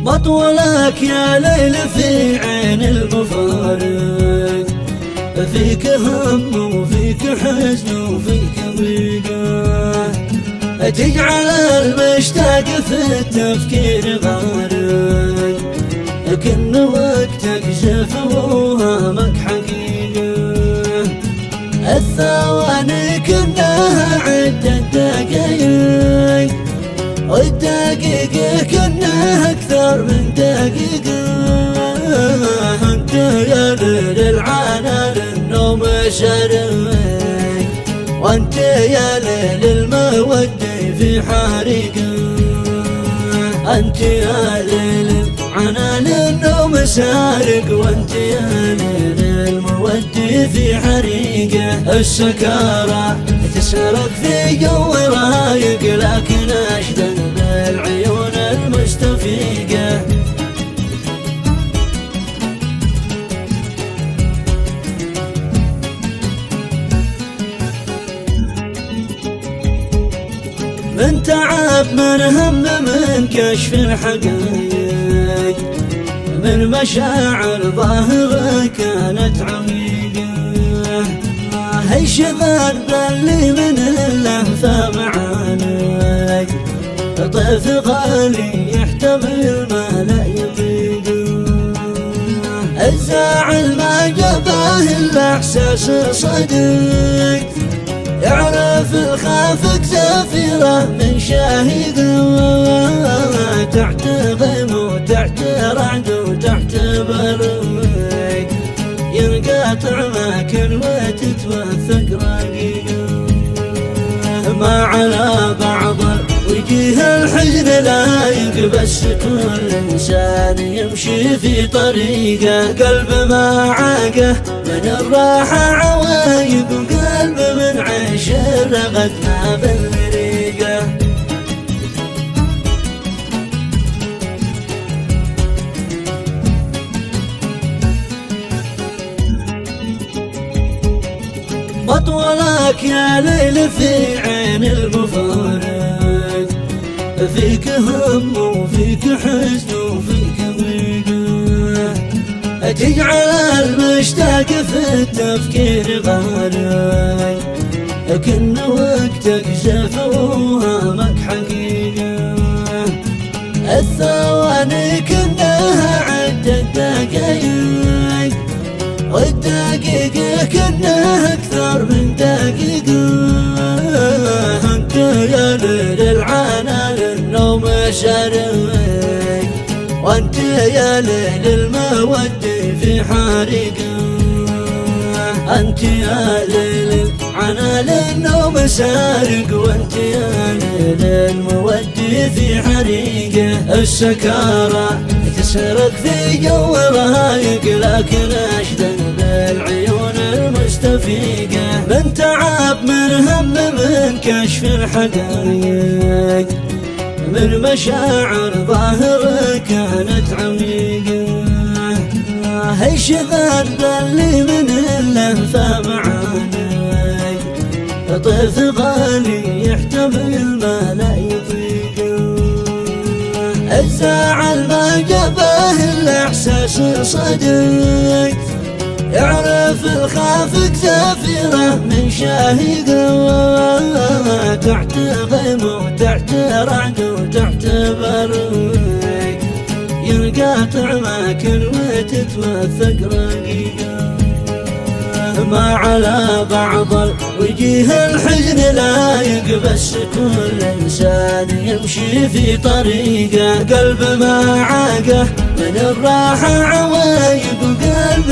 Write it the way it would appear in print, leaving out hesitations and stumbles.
مطولك يا ليل في عين المفارق، فيك هم وفيك حزن وفيك ضيقة، تجعل المشتاق في التفكير غارق، لكن وقتك جف وهمك حقيقة، الثواني كنها عدة دقايق، والدقيقة كنها أكثر من دقيقة، أنت يا ليل العانى للنوم شرق، وأنت يا ليل المودة في حريقة، أنت يا ليل العانى للنوم سارق، وأنت يا ليل المودة في حريقة، السكارى تسرق في جو رايق، لكن أشدن بالعيون المستفيقة، من تعب من هم من كشف الحقائق، من مشاعر ظاهرة كانت عميقة، هي شغال باللي من اللهفة معانك، طيف غالي يحتمل ما لا يطيق، الزاعل ما جباه الإحساس صدق، يعرف الخافك زفيرة من شاهقة، تحت غيم وتحت رعد وتحت برق، ينقاطع ماكن وتتوثق رقيقة، ما على بعض وجيه الحزن لايق، بس كل إنسان يمشي في طريقه، قلب ما عاقه من الراحة عوايق، وقلب من عيش الرغد ما بالريقه، مطولك يا ليل في عين المفارق، فيك هم وفيك حزن وفيك ضيقة، تجعل المشتاق في التفكير غارق، لكن وقتك جف وهمك حقيقة، الثواني كنها عدة دقايق، والدقيقة كنها أكثر من دقيقة، أنت يا ليل العانى للنوم شرق، وأنت يا ليل المودة في حريقة، أنت يا ليل العانى للنوم سارق، وأنت يا ليل المودة في حريقة، السكارى تسرق في جو رايق، لكن أشدن بالعيون المستفيقة، من تعب من هم من كشف الحقائق، من مشاعر ظاهرة كانت عميقة، هي شغال باللي من اللهفة معانك، طيف غالي يحتمل ما لا يطيق، الزاعل ما جباه الإحساس صدق، يعرف الخافك زفيرة من شاهقة، تحت غيم وتحت رعد وتحت برق، ينقاطع ماكن وتتوثق رقيقة، ما على بعض وجيه الحزن لايق، بس كل إنسان يمشي في طريقه، قلب ما عاقه من الراحة عوايق، وقلب